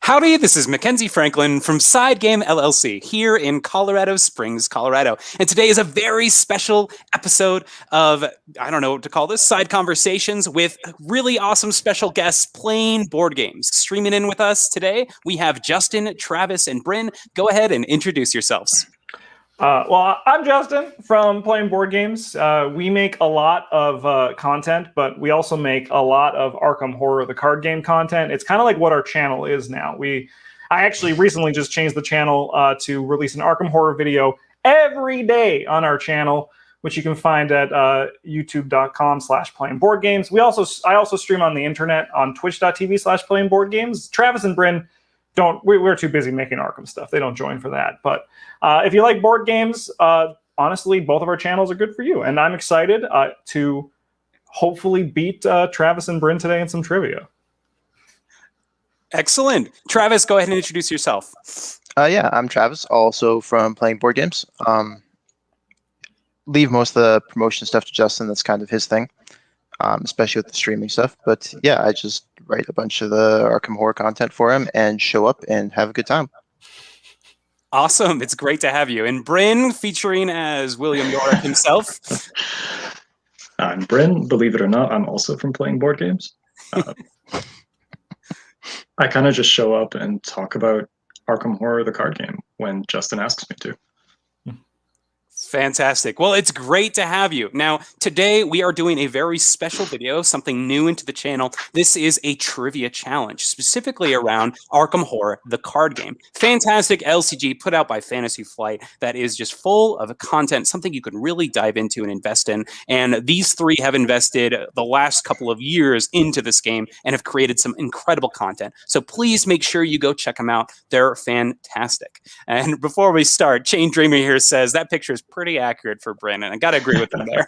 Howdy, this is Mackenzie Franklin from SideGame LLC here in Colorado Springs, Colorado. And today is a very special episode of, I don't know what to call this, Side Conversations with really awesome special guests playing board games. Streaming in with us today, we have Justin, Travis, and Bryn. Go ahead and introduce yourselves. Well, I'm Justin from Playing Board Games. We make a lot of content, but we also make a lot of Arkham Horror, the card game content. It's kind of like what our channel is now. I actually recently just changed the channel to release an Arkham Horror video every day on our channel, which you can find at youtube.com/playingboardgames. I also stream on the internet on twitch.tv/playingboardgames. Travis and Bryn we're too busy making Arkham stuff. They don't join for that. But if you like board games, honestly, both of our channels are good for you. And I'm excited to hopefully beat Travis and Bryn today in some trivia. Excellent. Travis, go ahead and introduce yourself. Yeah, I'm Travis, also from Playing Board Games. Leave most of the promotion stuff to Justin. That's kind of his thing. Especially with the streaming stuff. But yeah, I just write a bunch of the Arkham Horror content for him and show up and have a good time. Awesome. It's great to have you. And Bryn, featuring as William York himself. I'm Bryn. Believe it or not, I'm also from Playing Board Games. I kind of just show up and talk about Arkham Horror, the card game, when Justin asks me to. Fantastic. Well, it's great to have you. Now, today we are doing a very special video, something new into the channel. This is a trivia challenge, specifically around Arkham Horror, the card game. Fantastic LCG put out by Fantasy Flight that is just full of content, something you can really dive into and invest in. And these three have invested the last couple of years into this game and have created some incredible content. So please make sure you go check them out. They're fantastic. And before we start, Chain Dreamer here says that picture is pretty accurate for Bryn, and I gotta agree with him there.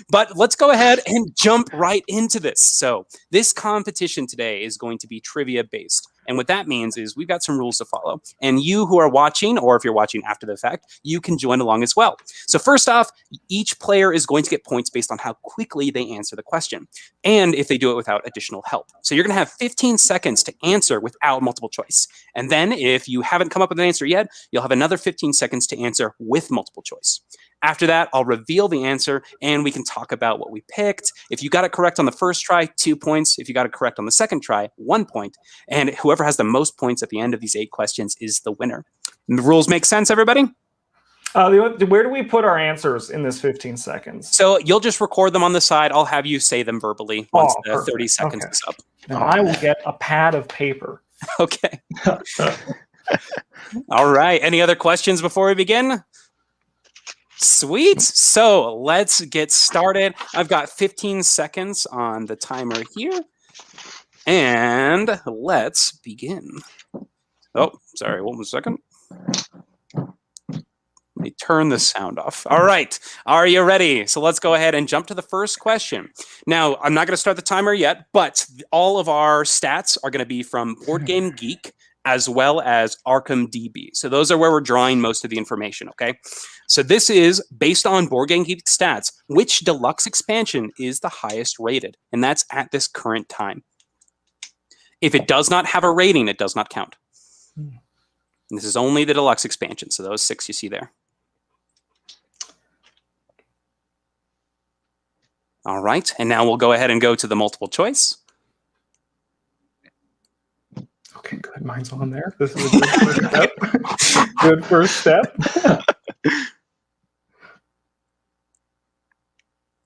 But let's go ahead and jump right into this. So this competition today is going to be trivia based. And what that means is we've got some rules to follow. And you who are watching, or if you're watching after the fact, you can join along as well. So first off, each player is going to get points based on how quickly they answer the question, and if they do it without additional help. So you're going to have 15 seconds to answer without multiple choice. And then if you haven't come up with an answer yet, you'll have another 15 seconds to answer with multiple choice. After that, I'll reveal the answer, and we can talk about what we picked. If you got it correct on the first try, 2 points. If you got it correct on the second try, 1 point. And whoever has the most points at the end of these 8 questions is the winner. And the rules make sense, everybody? Where do we put our answers in this 15 seconds? So you'll just record them on the side. I'll have you say them verbally once the 30 seconds is up. Now I will get a pad of paper. Okay. All right. Any other questions before we begin? Sweet. So let's get started. I've got 15 seconds on the timer here. And let's begin. Oh, sorry. 1 second. Let me turn the sound off. All right. Are you ready? So let's go ahead and jump to the first question. Now, I'm not going to start the timer yet, but all of our stats are going to be from Board Game Geek as well as Arkham DB. So those are where we're drawing most of the information, okay? So this is based on Board Game Geek stats, which deluxe expansion is the highest rated, and that's at this current time. If it does not have a rating, it does not count. And this is only the deluxe expansion, so those 6 you see there. All right, and now we'll go ahead and go to the multiple choice. Okay, good. Mine's on there. This is a good first step. Good first step.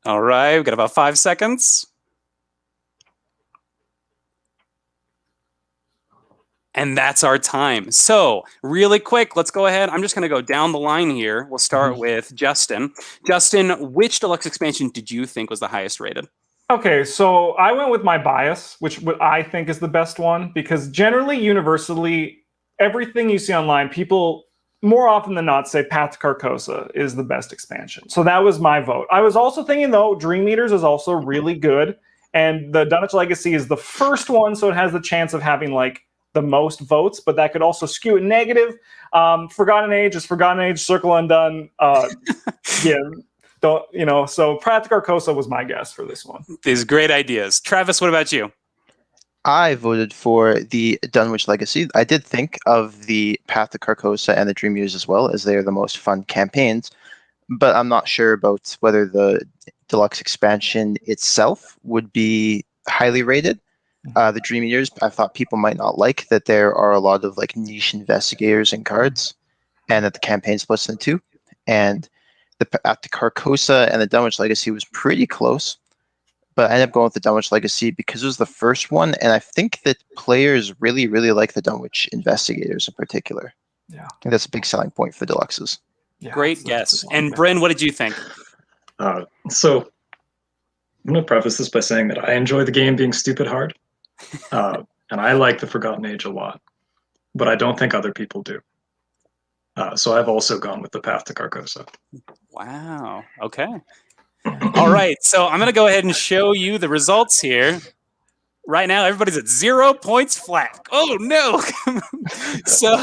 All right, we've got about 5 seconds. And that's our time. So really quick, let's go ahead. I'm just going to go down the line here. We'll start with Justin. Justin, which deluxe expansion did you think was the highest rated? Okay, so I went with my bias, which what I think is the best one, because generally, universally, everything you see online, people more often than not say Path to Carcosa is the best expansion. So that was my vote. I was also thinking, though, Dream Eaters is also really good, and the Dunwich Legacy is the first one, so it has the chance of having, like, the most votes, but that could also skew it negative. Forgotten Age is Forgotten Age, Circle Undone. Yeah. So Path to Carcosa was my guess for this one. These great ideas. Travis, what about you? I voted for the Dunwich Legacy. I did think of the Path to Carcosa and the Dream Years as well, as they are the most fun campaigns, but I'm not sure about whether the deluxe expansion itself would be highly rated. The Dream Years, I thought people might not like that there are a lot of like niche investigators and cards, and that the campaign splits in two. And the Path to Carcosa and the Dunwich Legacy was pretty close. But I ended up going with the Dunwich Legacy because it was the first one, and I think that players really, really like the Dunwich Investigators in particular. Yeah, I think that's a big selling point for deluxes. yeah, Great guess. And Bryn, what did you think? So I'm going to preface this by saying that I enjoy the game being stupid hard, and I like the Forgotten Age a lot, but I don't think other people do. So I've also gone with the Path to Carcosa. Wow. Okay. All right. So I'm going to go ahead and show you the results here. Right now, everybody's at 0 points flat. Oh, no. So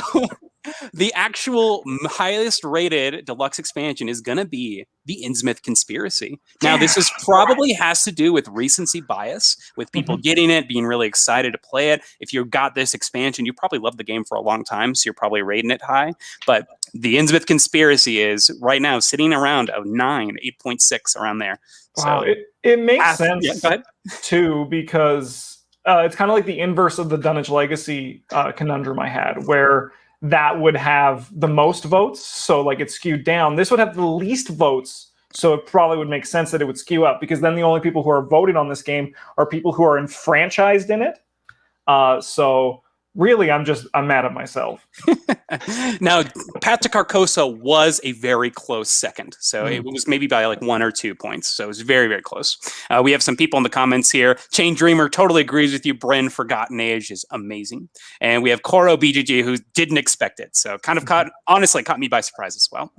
the actual highest rated deluxe expansion is going to be the Innsmouth Conspiracy. Now, this is probably has to do with recency bias, with people getting it, being really excited to play it. If you got this expansion, you probably loved the game for a long time, so you're probably rating it high. But the Innsmouth Conspiracy is right now sitting around a 9, 8.6 around there. Wow, So it makes sense yeah, too, because it's kind of like the inverse of the Dunwich Legacy conundrum I had, where that would have the most votes, so like it's skewed down. This would have the least votes, so it probably would make sense that it would skew up, because then the only people who are voting on this game are people who are enfranchised in it. So really, I'm mad at myself. Now, Path to Carcosa was a very close second. So it was maybe by like 1 or 2 points. So it was very, very close. We have some people in the comments here. Chain Dreamer totally agrees with you. Bryn, Forgotten Age is amazing. And we have Koro BGG, who didn't expect it. So kind of honestly caught me by surprise as well.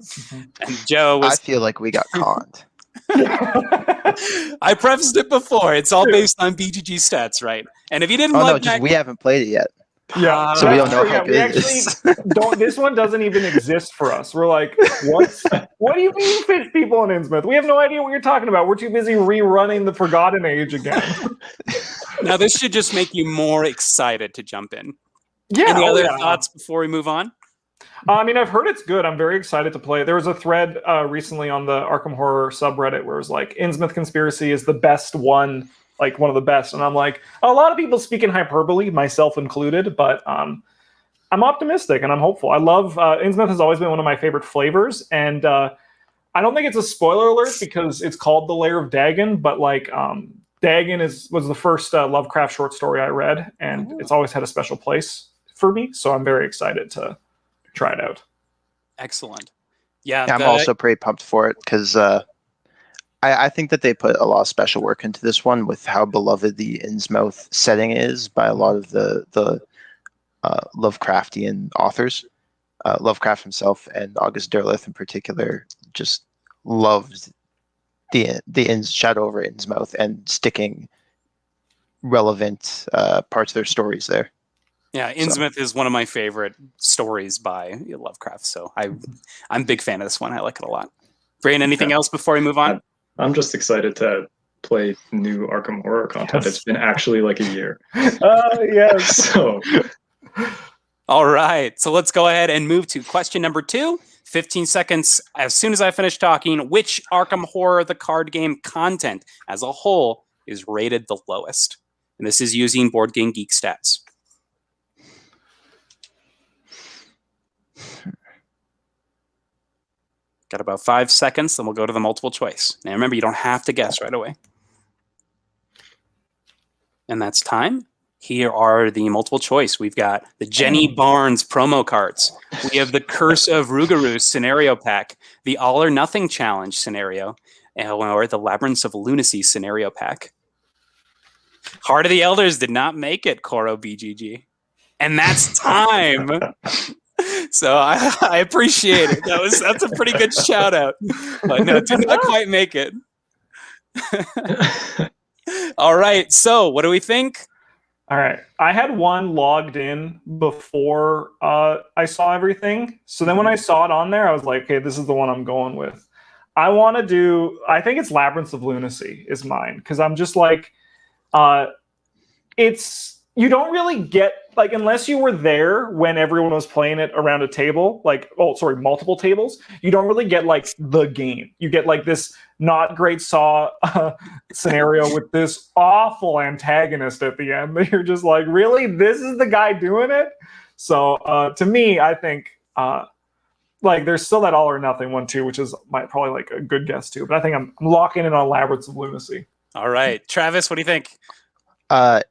And Joe was... I feel like we got conned. I prefaced it before. It's all based on BGG stats, right? And if you didn't like we haven't played it yet. Yeah, so we don't know how we good it is. don't. This one doesn't even exist for us. We're like, what? What do you mean, fish people in Innsmouth? We have no idea what you're talking about. We're too busy rerunning the Forgotten Age again. Now, this should just make you more excited to jump in. Yeah. Any other thoughts before we move on? I mean, I've heard it's good. I'm very excited to play it. There was a thread recently on the Arkham Horror subreddit where it was like, Innsmouth Conspiracy is the best one. Like one of the best, and I'm like, a lot of people speak in hyperbole, myself included, but I'm optimistic and I'm hopeful. I love Innsmouth has always been one of my favorite flavors, and I don't think it's a spoiler alert because it's called The Lair of Dagon, but like Dagon was the first Lovecraft short story I read, and it's always had a special place for me, so I'm very excited to try it out. Excellent. Yeah, I'm also pretty pumped for it because I think that they put a lot of special work into this one with how beloved the Innsmouth setting is by a lot of the Lovecraftian authors. Lovecraft himself and August Derleth in particular just loved the Shadow over Innsmouth and sticking relevant parts of their stories there. Yeah, Innsmouth is one of my favorite stories by Lovecraft, so I'm a big fan of this one. I like it a lot. Bryn, anything else before we move on? I'm just excited to play new Arkham Horror content. It's been actually like a year. Yes. So, all right. So let's go ahead and move to question number 2. 15 seconds as soon as I finish talking. Which Arkham Horror the card game content as a whole is rated the lowest? And this is using Board Game Geek stats. Got about 5 seconds, then we'll go to the multiple choice. Now remember, you don't have to guess right away. And that's time. Here are the multiple choice. We've got the Jenny Barnes promo cards. We have the Curse of Rougarou scenario pack, the All or Nothing Challenge scenario, or the Labyrinths of Lunacy scenario pack. Heart of the Elders did not make it, Koro BGG. And that's time. So I appreciate it. That's a pretty good shout out. But no, did not quite make it. All right. So what do we think? All right. I had one logged in before I saw everything. So then when I saw it on there, I was like, okay, this is the one I'm going with. I think it's Labyrinths of Lunacy is mine. Because I'm just like, it's you don't really get, like, unless you were there when everyone was playing it around a table, like, multiple tables, you don't really get, like, the game. You get, like, this not great Saw scenario with this awful antagonist at the end that you're just like, really? This is the guy doing it? So, to me, I think, like, there's still that All or Nothing one, too, which is probably, like, a good guess, too. But I think I'm locking in on Labyrinths of Lunacy. All right. Travis, what do you think?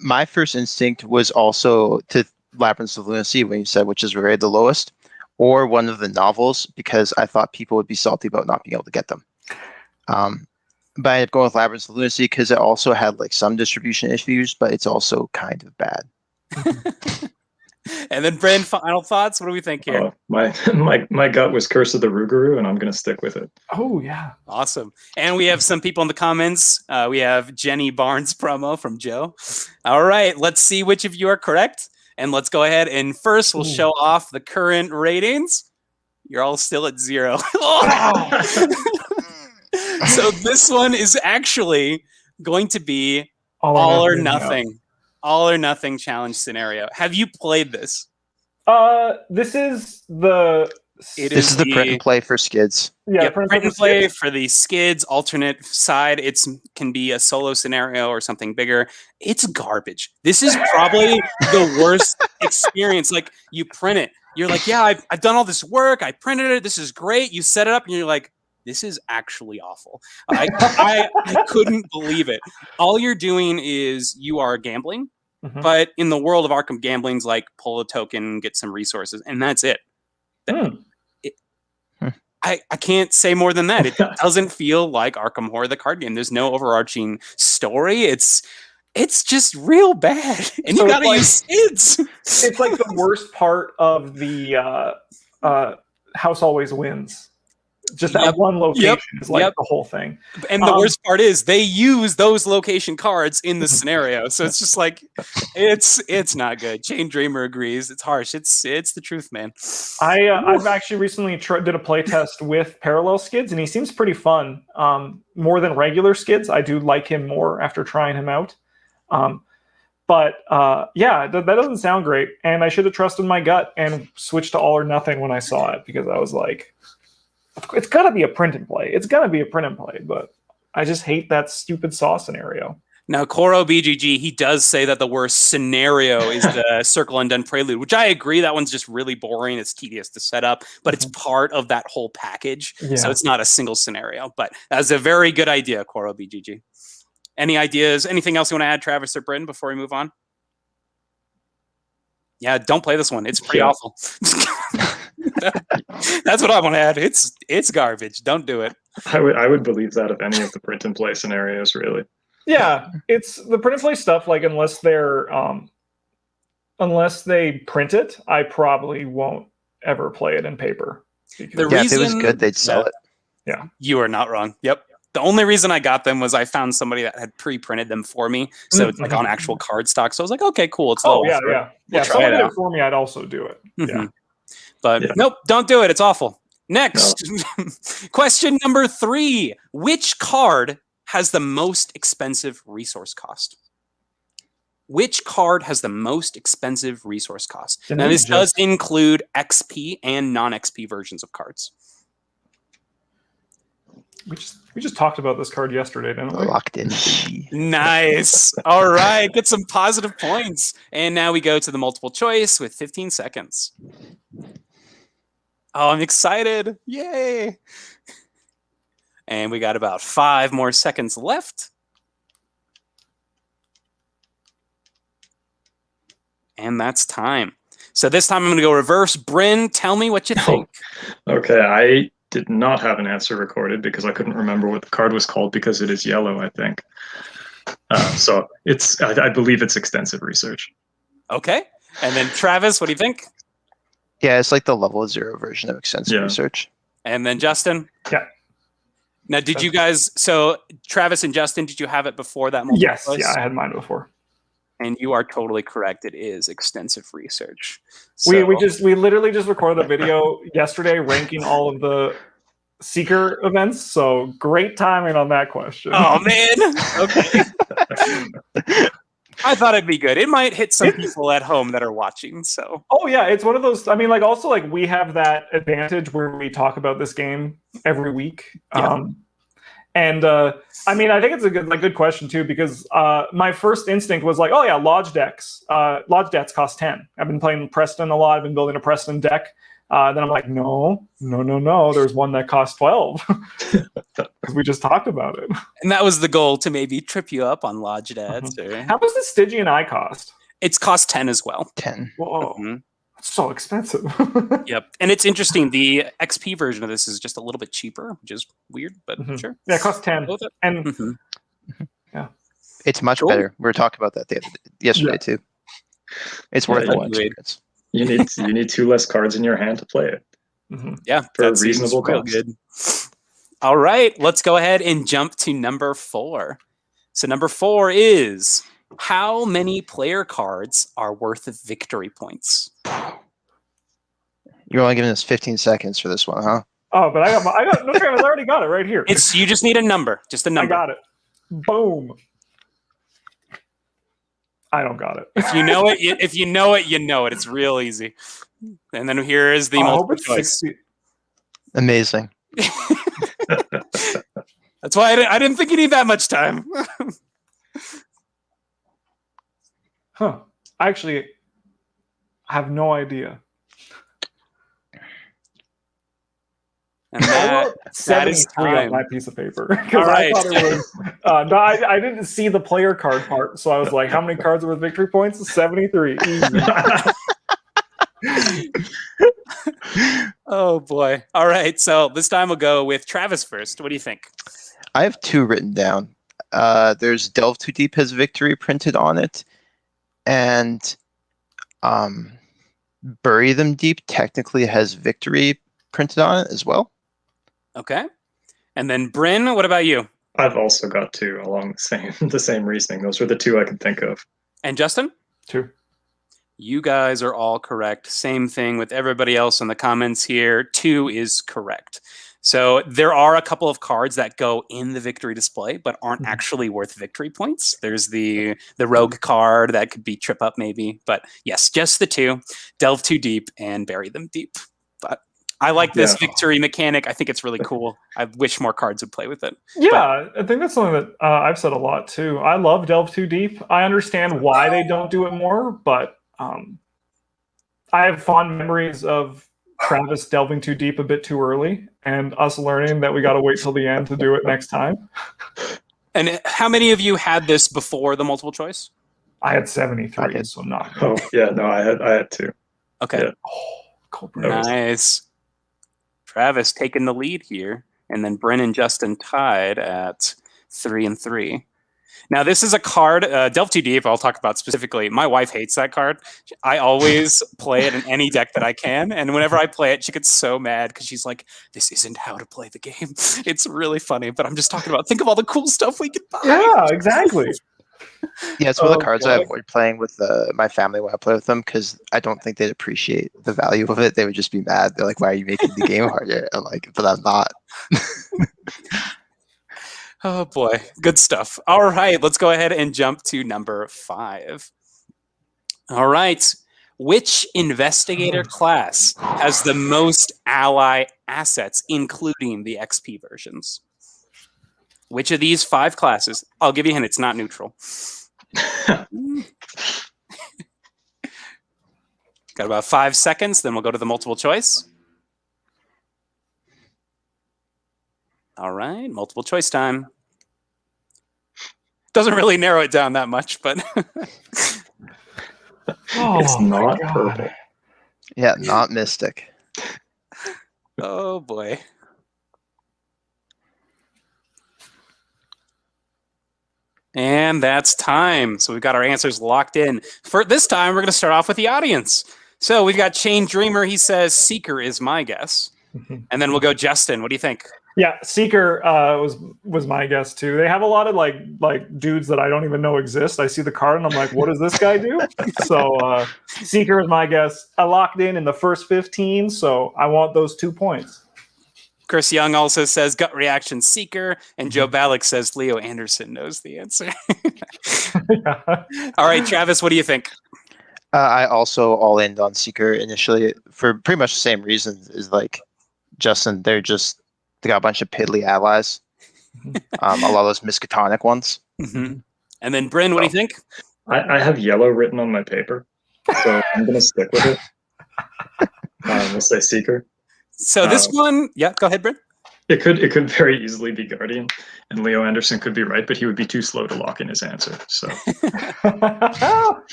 My first instinct was also to Labyrinths of Lunacy when you said which is rated the lowest, or one of the novels, because I thought people would be salty about not being able to get them. But I ended up going with Labyrinths of Lunacy because it also had like some distribution issues, but it's also kind of bad. And then Bryn, final thoughts? What do we think here? My gut was Curse of the Rougarou, and I'm going to stick with it. Oh, yeah. Awesome. And we have some people in the comments. We have Jenny Barnes promo from Joe. All right, let's see which of you are correct. And let's go ahead and first we'll show off the current ratings. You're all still at 0. So this one is actually going to be all or nothing. All or nothing challenge scenario. Have you played this? This is the This is the print and play for skids. Yeah, print and play for the skids alternate side. It's can be a solo scenario or something bigger. It's garbage. This is probably the worst experience. Like, you print it, you're like, yeah, I've done all this work. I printed it. This is great. You set it up, and you're like, this is actually awful. I couldn't believe it. All you're doing is you are gambling, but in the world of Arkham, gambling's like pull a token, get some resources, and that's it. I can't say more than that. It doesn't feel like Arkham Horror the card game. There's no overarching story. It's just real bad, and so you gotta use skids. It's like the worst part of the House Always Wins. Just that one location is like the whole thing. And the worst part is they use those location cards in the scenario. So it's just like, it's not good. Chain Dreamer agrees. It's harsh. It's the truth, man. I've actually recently did a play test with Parallel Skids, and he seems pretty fun. More than regular Skids. I do like him more after trying him out. But that doesn't sound great. And I should have trusted my gut and switched to All or Nothing when I saw it, because I was like, it's got to be a print and play. It's got to be a print and play, but I just hate that stupid Saw scenario. Now, Koro BGG, he does say that the worst scenario is the Circle Undone Prelude, which I agree. That one's just really boring. It's tedious to set up, but it's part of that whole package. Yeah. So it's not a single scenario, but that's a very good idea, Koro BGG. Any ideas? Anything else you want to add, Travis or Bryn, before we move on? Yeah, don't play this one. It's pretty awful. That's what I want to add. It's garbage. Don't do it. I would believe that of any of the print and play scenarios, really. Yeah, it's the print and play stuff. Like, unless they print it, I probably won't ever play it in paper. If it was good, they'd sell it. Yeah, you are not wrong. Yep. The only reason I got them was I found somebody that had pre-printed them for me, so it's like on actual card stock. So I was like, okay, cool. It's yeah. If someone did it for me, I'd also do it. Yeah. But nope, don't do it. It's awful. Next, question number 3. Which card has the most expensive resource cost? Which card has the most expensive resource cost? Now, this does include XP and non-XP versions of cards. We just talked about this card yesterday, didn't we? Locked in. Nice. All right, get some positive points. And now we go to the multiple choice with 15 seconds. Oh, I'm excited. Yay. And we got about 5 more seconds left. And that's time. So this time I'm going to go reverse. Bryn, tell me what you think. Okay, I did not have an answer recorded because I couldn't remember what the card was called because it is yellow, I think. So I believe it's extensive research. Okay. And then Travis, what do you think? Yeah, it's like the level 0 version of extensive research. And then Justin? Yeah. Now, did you guys, so Travis and Justin, did you have it before that multiple Yes, choice? yeah, I had mine before. And you are totally correct. It is extensive research. So, we literally just recorded a video yesterday ranking all of the Seeker events. So great timing on that question. Oh man. Okay. I thought it'd be good. It might hit some people at home that are watching. So. Oh yeah, it's one of those. I mean, like also like we have that advantage where we talk about this game every week. Yeah. I mean, I think it's a good question too, because my first instinct was like, oh yeah, lodge decks. Lodge decks cost 10. I've been playing Preston a lot. I've been building a Preston deck. Then I'm like, no. There's one that costs 12. Because we just talked about it. And that was the goal, to maybe trip you up on lodge ads. How much does Stygian Eye cost? It's cost 10 as well. 10. Whoa. That's so expensive. Yep. And it's interesting. The XP version of this is just a little bit cheaper, which is weird, but sure. Yeah, it costs 10. And yeah. It's much better. We were talking about that yesterday too. It's worthwhile. You need 2 less cards in your hand to play it. Yeah, for a reasonable cost. Good. All right, let's go ahead and jump to number 4. So number 4 is, how many player cards are worth victory points? You're only giving us 15 seconds for this one, huh? Oh, but I got no, Travis, I already got it right here. You just need a number, just a number. I got it. Boom. I don't got it. If you know it, you know it. It's real easy. And then here is the multiple choice. 60. Amazing. That's why I didn't think you need that much time. Huh. Actually, I have no idea. And that is time. On my piece of paper. All right. I thought it was, no, I didn't see the player card part, so I was like, how many cards are with victory points? 73. Easy. Oh boy. All right. So this time we'll go with Travis first. What do you think? I have 2 written down. There's Delve Too Deep has victory printed on it, and Bury Them Deep technically has victory printed on it as well. Okay. And then Bryn, what about you? I've also got 2 along the same reasoning. Those were the 2 I could think of. And Justin? 2. You guys are all correct. Same thing with everybody else in the comments here. 2 is correct. So there are a couple of cards that go in the victory display, but aren't actually worth victory points. There's the rogue card that could be trip up maybe. But yes, just the 2. Delve Too Deep and Bury Them Deep. But I like this victory mechanic. I think it's really cool. I wish more cards would play with it. Yeah, I think that's something that I've said a lot too. I love Delve Too Deep. I understand why they don't do it more, but I have fond memories of Travis delving too deep a bit too early and us learning that we got to wait till the end to do it next time. And how many of you had this before the multiple choice? I had 73, so not. Oh, yeah, no, I had 2. Okay. Yeah. Oh, nice. Travis taking the lead here, and then Bryn and Justin tied at 3 and 3. Now, this is a card, Delve Too Deep, I'll talk about specifically. My wife hates that card. I always play it in any deck that I can, and whenever I play it, she gets so mad because she's like, this isn't how to play the game. It's really funny, but I'm just talking about, think of all the cool stuff we could buy. Yeah, exactly. Yeah, it's one of the cards I avoid playing with my family when I play with them, because I don't think they'd appreciate the value of it. They would just be mad. They're like, why are you making the game harder? I'm like, but I'm not. Oh boy, good stuff. All right, let's go ahead and jump to number 5. All right, which investigator class has the most ally assets, including the XP versions? Which of these 5 classes? I'll give you a hint, it's not neutral. Got about 5 seconds, then we'll go to the multiple choice. All right, multiple choice time. Doesn't really narrow it down that much, but it's not purple. Yeah, not Mystic. Oh boy. And that's time. So we've got our answers locked in. For this time, we're going to start off with the audience. So we've got Chain Dreamer. He says Seeker is my guess. And then we'll go Justin. What do you think? Yeah, Seeker was my guess too. They have a lot of like dudes that I don't even know exist. I see the card and I'm like, what does this guy do? So Seeker is my guess. I locked in the first 15, so I want those 2 points. Chris Young also says gut reaction Seeker, and Joe Balak says Leo Anderson knows the answer. All right, Travis, what do you think? I also all in on Seeker initially for pretty much the same reasons as like Justin. They got a bunch of piddly allies. A lot of those Miskatonic ones. Mm-hmm. And then Bryn, what do you think? I have yellow written on my paper, so I'm going to stick with it. We'll say Seeker. So this one, yeah, go ahead, Bryn. It could very easily be Guardian, and Leo Anderson could be right, but he would be too slow to lock in his answer. So,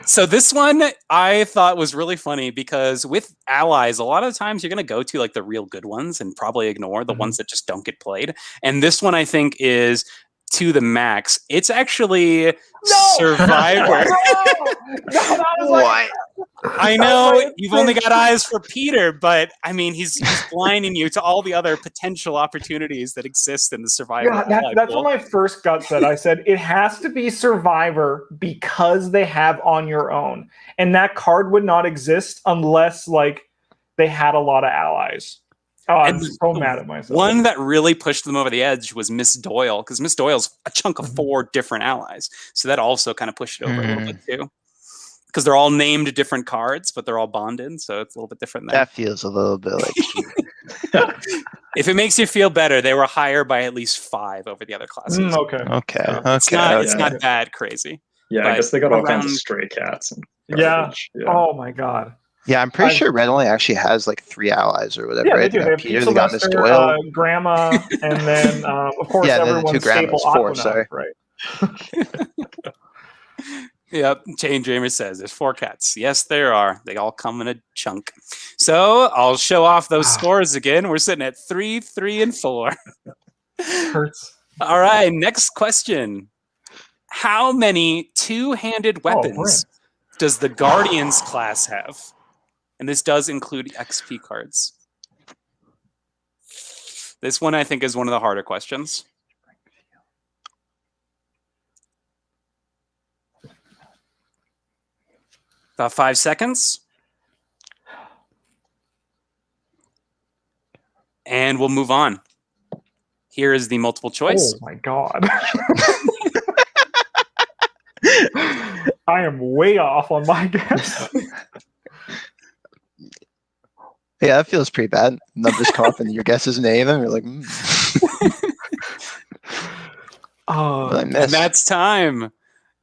so this one I thought was really funny because with allies, a lot of times you're going to go to like the real good ones and probably ignore the ones that just don't get played. And this one I think is to the max. It's actually Survivor. That was like, I know you've only got eyes for Peter, but I mean, he's blinding you to all the other potential opportunities that exist in the Survivor. Yeah, that's what my first gut said. I said it has to be Survivor because they have On Your Own, and that card would not exist unless like they had a lot of allies. Oh, I'm so mad at myself. One that really pushed them over the edge was Miss Doyle, because Miss Doyle's a chunk of 4 different allies. So that also kind of pushed it over a little bit too. Because they're all named different cards, but they're all bonded, so it's a little bit different there. That feels a little bit like If it makes you feel better, they were higher by at least 5 over the other classes. Okay. Okay. So it's not that crazy. Yeah, But I guess they got all kinds of around- stray cats. And Yeah. garbage. Oh my god. Yeah, I'm pretty sure Red only actually has like 3 allies or whatever. Yeah, right? they do. They have Peter, Pizza they got Miss Lester, Doyle. Grandma, and then of course Yeah, then the everyone's 2 grandmas, staple 4, Aquanut, sorry. right? Yep, Chain Dreamer says there's 4 cats. Yes, there are. They all come in a chunk. So I'll show off those scores again. We're sitting at 3, 3, and 4. Hurts. All right, next question. How many 2-handed weapons does the Guardians class have? And this does include XP cards. This one I think is one of the harder questions. About 5 seconds. And we'll move on. Here is the multiple choice. Oh my god. I am way off on my guess. Yeah, that feels pretty bad. Numbers come up and your guess isn't any of them. You're like, I And missed. that's time.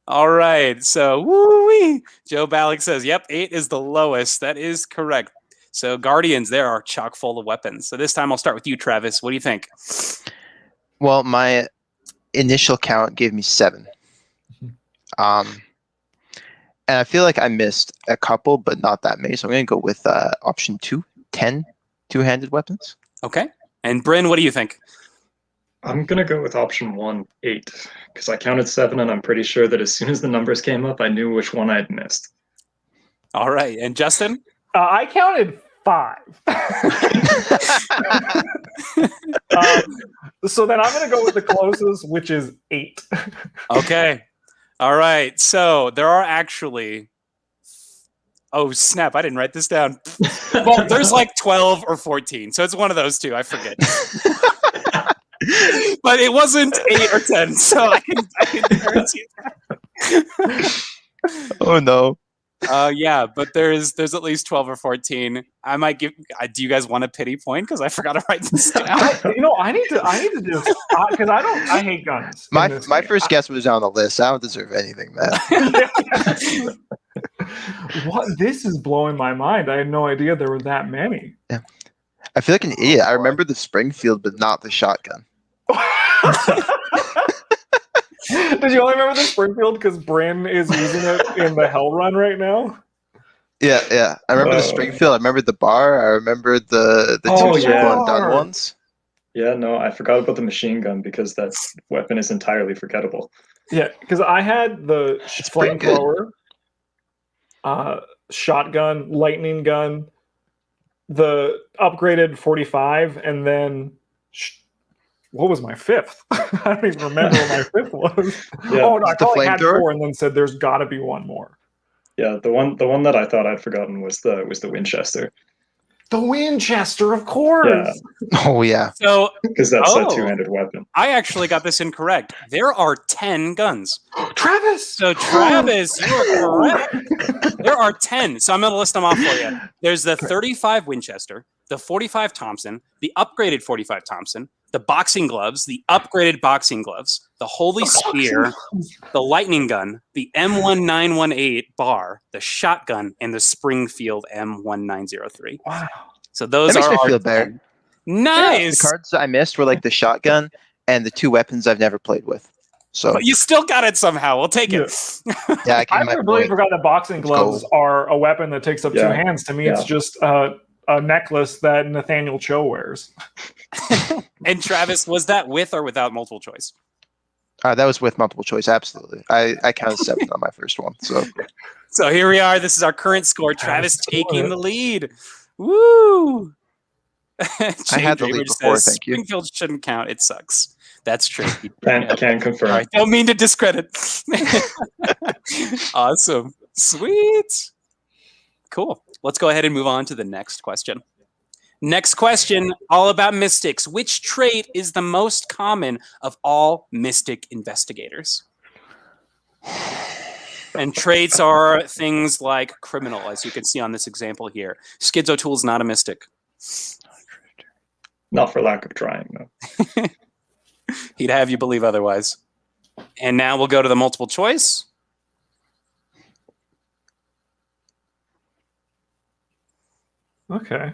All right. So, woo-wee. Joe Balak says, yep, 8 is the lowest. That is correct. So, Guardians, there are chock full of weapons. So, this time I'll start with you, Travis. What do you think? Well, my initial count gave me 7. And I feel like I missed a couple, but not that many. So I'm going to go with option 2, 10 2-handed weapons. Okay. And Bryn, what do you think? I'm going to go with option 1, 8, because I counted 7, and I'm pretty sure that as soon as the numbers came up, I knew which one I'd missed. All right. And Justin? I counted 5. So then I'm going to go with the closest, which is 8. Okay. All right. So there are actually... Oh, snap. I didn't write this down. Well, there's like 12 or 14. So it's one of those two. I forget. But it wasn't 8 or 10. So I can guarantee that. Oh, no. Yeah, but there's at least 12 or 14. I might give. Do you guys want a pity point? Because I forgot to write this down. I need to just because I hate guns. My first guess was on the list. I don't deserve anything, man. What? This is blowing my mind. I had no idea there were that many. Yeah. I feel like an idiot. I remember the Springfield, but not the shotgun. Did you only remember the Springfield because Bryn is using it in the Hell Run right now? Yeah. I remember the Springfield. I remember the bar. I remember the two circle and done ones. Yeah, no, I forgot about the machine gun because that weapon is entirely forgettable. Yeah, because I had the flamethrower, shotgun, lightning gun, the upgraded 45, and then what was my 5th? I don't even remember what my 5th was. Yeah, oh no, I probably had flamethrower? 4 and then said there's got to be one more. Yeah, the one that I thought I'd forgotten was the Winchester. The Winchester, of course. Yeah. Oh yeah. So Because that's Oh. a two-handed weapon. I actually got this incorrect. There are 10 guns. Travis. So Travis, you are correct. There are 10. So I'm going to list them off for you. There's the 35 Winchester, the 45 Thompson, the upgraded 45 Thompson, the boxing gloves, the upgraded boxing gloves, the Holy Spear, the lightning gun, the M1918 bar, the shotgun, and the Springfield M1903. Wow. So those That makes are me our feel better. 10. Nice. The cards I missed were like the shotgun and the two weapons I've never played with. So But you still got it somehow. We'll take it. yeah, I I can completely forgot that boxing gloves go. are a weapon that takes up two Yeah. hands. To me, it's Yeah. just a necklace that Nathaniel Cho wears. And Travis, was that with or without multiple choice? That was with multiple choice. Absolutely. I counted 7 on my first one. So here we are. This is our current score. Travis Travis taking scored. the lead. Woo! I had the Jay lead Draper before, says, thank you. Springfield shouldn't count. It sucks. That's true. Can confirm. All right. Don't mean to discredit. Awesome. Sweet. Cool. Let's go ahead and move on to the next question. Next question, all about mystics. Which trait is the most common of all mystic investigators? And traits are things like criminal, as you can see on this example here. Skids O'Toole's not a mystic. Not for lack of trying, though. He'd have you believe otherwise. And now we'll go to the multiple choice. Okay.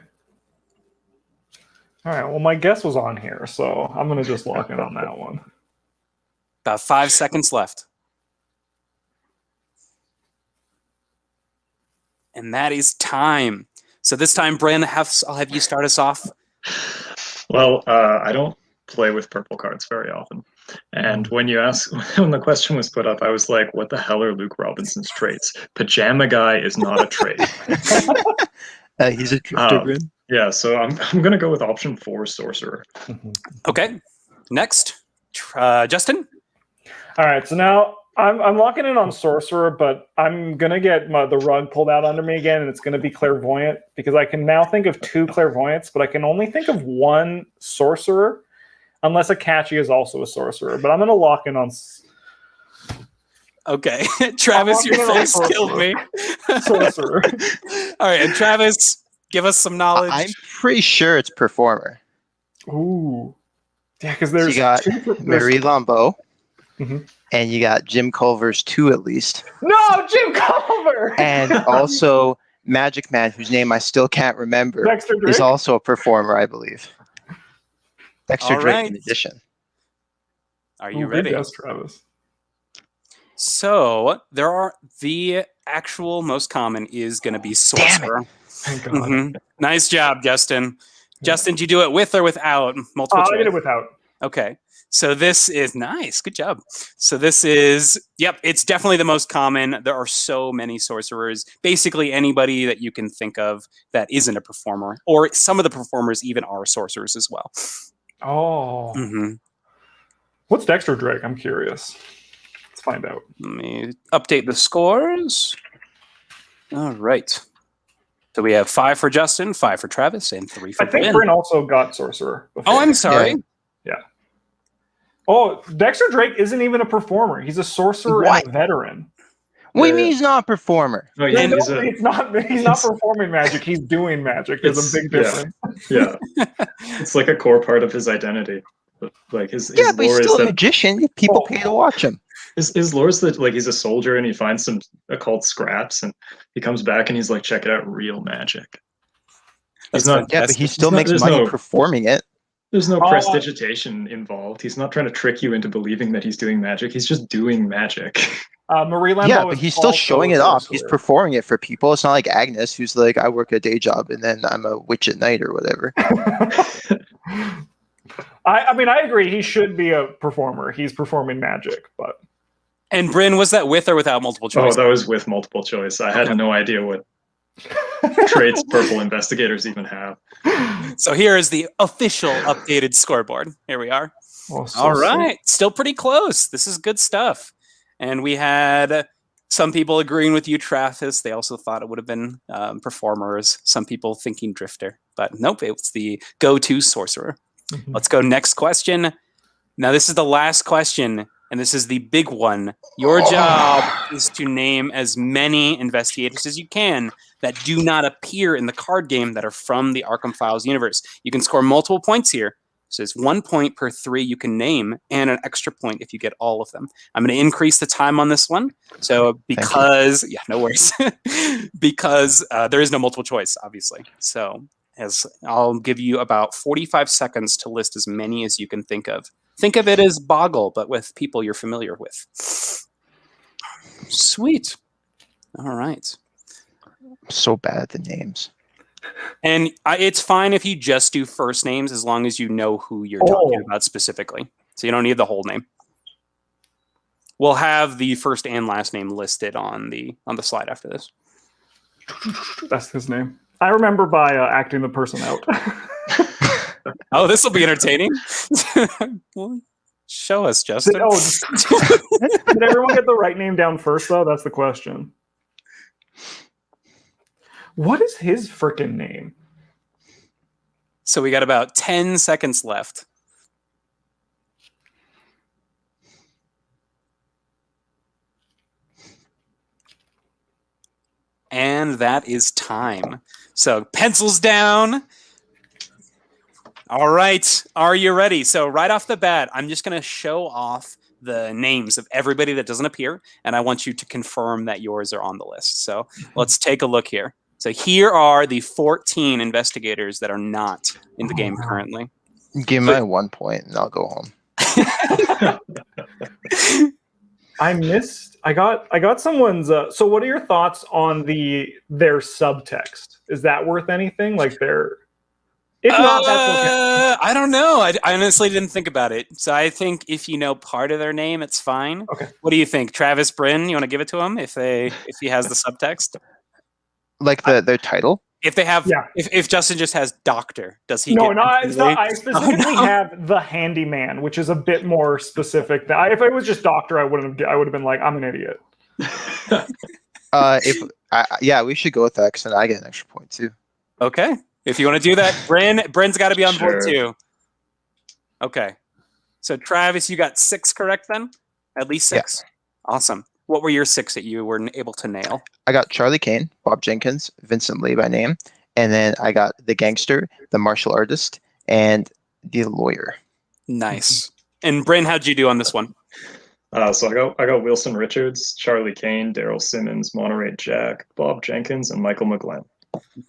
All right. Well, my guess was on here, so I'm going to just lock in on that one. About 5 seconds left. And that is time. So this time, Bryn, I'll have you start us off. Well, I don't play with purple cards very often. And when the question was put up, I was like, what the hell are Luke Robinson's traits? Pajama guy is not a trait. He's a drifter. Yeah, so I'm going to go with option 4, sorcerer. Okay. Next, Justin. All right. So now I'm locking in on sorcerer, but I'm going to get the rug pulled out under me again, and it's going to be clairvoyant because I can now think of 2 clairvoyants, but I can only think of 1 sorcerer unless Akachi is also a sorcerer. But I'm going to lock in on Okay. Travis, your face killed me. sorcerer. All right. And Travis, give us some knowledge. I'm pretty sure it's performer. Ooh. Yeah, because So there's you got 2 Marie Lambeau, Mhm. and you got Jim Culver's 2 at least. No, Jim Culver! And also Magic Man, whose name I still can't remember, Dexter Drake? is also a performer, I believe. Dexter All Drake right. in addition. Are you Ooh, ready? good guess, Travis. So the actual most common is going to be sorcerer. Thank God. Mhm. Nice job, Justin. Justin, did you do it with or without multiple I choice? did it without. Okay. So this is nice. Good job. So this is, yep, it's definitely the most common. There are so many sorcerers. Basically anybody that you can think of that isn't a performer, or some of the performers even are sorcerers as well. Oh. hmm What's Dexter Drake? I'm curious. Let's find out. Let me update the scores. All right. So we have 5 for Justin, 5 for Travis, and 3 for I think Bryn. Bryn also got sorcerer before. Oh, I'm sorry. Yeah. Oh, Dexter Drake isn't even a performer. He's a sorcerer What? and a veteran. What do you Yeah. mean he's not a performer? No, Yeah, he's no, a- he's not performing magic. He's doing magic. There's a big It's- difference. yeah, it's like a core part of his identity. Like his Yeah, but he's lore is still a that magician. People pay to watch him. his lore is that like he's a soldier and he finds some occult scraps and he comes back and he's like, check it out, real magic. That's He's not. Yeah, but he still not- makes there's money no- performing it. There's no Oh. prestidigitation involved. He's not trying to trick you into believing that he's doing magic. He's just doing magic. Marie Lambeau Yeah, but is he's still also showing a it off. He's sorcerer. performing it for people. It's not like Agnes, who's like, I work a day job and then I'm a witch at night or whatever. I mean, I agree. He should be a performer. He's performing magic, but And Bryn, was that with or without multiple Oh, choice? that was with multiple choice. I had no idea what traits purple investigators even have. So here is the official updated scoreboard. Here we are. Oh, so All sweet. right. Still pretty close. This is good stuff. And we had Some people agreeing with you, Travis. They also thought it would have been performers. Some people thinking Drifter. But nope, it's the go-to sorcerer. Mhm. Let's go next question. Now, this is the last question, and this is the big one. Your job is to name as many investigators as you can that do not appear in the card game that are from the Arkham Files universe. You can score multiple points here. So it's 1 point per 3 you can name, and an extra point if you get all of them. I'm going to increase the time on this one. So because, yeah, no worries. Because there is no multiple choice, obviously. So as I'll give you about 45 seconds to list as many as you can think of. Think of it as Boggle, but with people you're familiar with. Sweet. All right. So bad at the names. And it's fine if you just do first names as long as you know who you're talking about specifically. So you don't need the whole name. We'll have the first and last name listed on the slide after this. That's his name. I remember by acting the person out. Oh, this will be entertaining. Well, show us, Justin. Did everyone get the right name down first, though? That's the question. What is his freaking name? So we got about 10 seconds left. And that is time. So pencils down. All right. Are you ready? So right off the bat, I'm just going to show off the names of everybody that doesn't appear, and I want you to confirm that yours are on the list. So let's take a look here. So here are the 14 investigators that are not in the game currently. Give me 1 point and I'll go home. I got someone's. So what are your thoughts on their subtext? Is that worth anything? Like if not, that's okay. I don't know. I honestly didn't think about it. So I think if you know part of their name, it's fine. Okay. What do you think, Travis, Bryn? You want to give it to him if he has the subtext? Like their title? If they have, Yeah. if Justin just has doctor, does he? No, get it's not. I specifically have the handyman, which is a bit more specific. If it was just doctor, I would have been like, I'm an idiot. Yeah, we should go with that because then I get an extra point too. Okay, if you want to do that, Bryn's got to be on board too. Okay, so Travis, you got 6 correct then? At least 6. Yeah. Awesome. What were your 6 that you were able to nail? I got Charlie Kane, Bob Jenkins, Vincent Lee by name, and then I got the gangster, the martial artist, and the lawyer. Nice. And Bryn, how'd you do on this one? So I got Wilson Richards, Charlie Kane, Daryl Simmons, Monterey Jack, Bob Jenkins, and Michael McGlenn.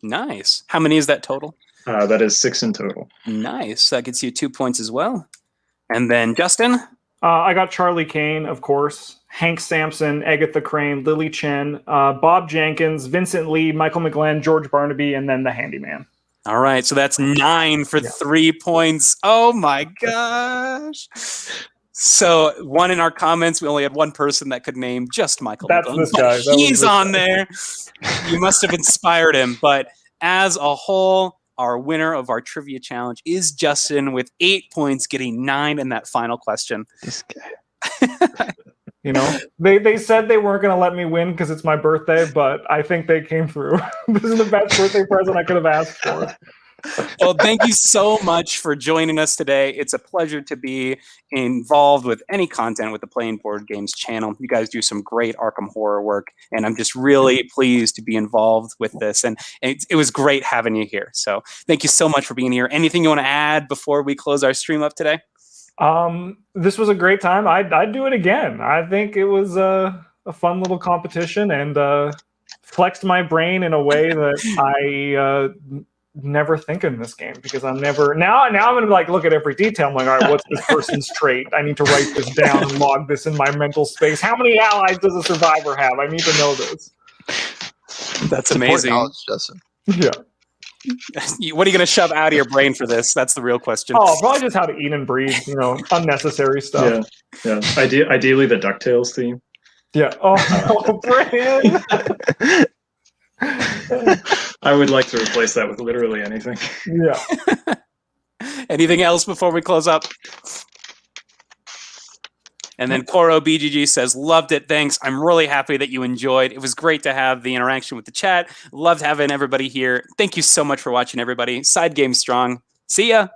Nice. How many is that total? That is 6 in total. Nice. That gets you 2 points as well. And then Justin? I got Charlie Kane, of course, Hank Sampson, Agatha Crane, Lily Chen, Bob Jenkins, Vincent Lee, Michael McGlenn, George Barnaby, and then the handyman. All right, so that's 9 for 3 points. Oh my gosh. So one in our comments, we only had one person that could name just Michael That's McGlenn. this guy. He's on there. You must have inspired him. But as a whole, our winner of our trivia challenge is Justin with 8 points, getting 9 in that final question. This guy. You know, they said they weren't going to let me win because it's my birthday, but I think they came through. This is the best birthday present I could have asked for. Well, thank you so much for joining us today. It's a pleasure to be involved with any content with the Playing Board Games channel. You guys do some great Arkham horror work, and I'm just really pleased to be involved with this. And it was great having you here. So thank you so much for being here. Anything you want to add before we close our stream up today? This was a great time. I'd do it again. I think it was a fun little competition and flexed my brain in a way that I never think in this game because I'm never now I'm gonna like look at every detail. I'm like, all right, what's this person's trait? I need to write this down and log this in my mental space. How many allies does a survivor have? I need to know this. That's amazing. Justin. Yeah. What are you going to shove out of your brain for this? That's the real question. Oh, probably just how to eat and breathe, unnecessary stuff. Yeah. Ideally the DuckTales theme. Yeah. Oh, Bryn! I would like to replace that with literally anything. Yeah. Anything else before we close up? And then Koro BGG says, loved it. Thanks. I'm really happy that you enjoyed. It was great to have the interaction with the chat. Loved having everybody here. Thank you so much for watching, everybody. Side Game Strong. See ya.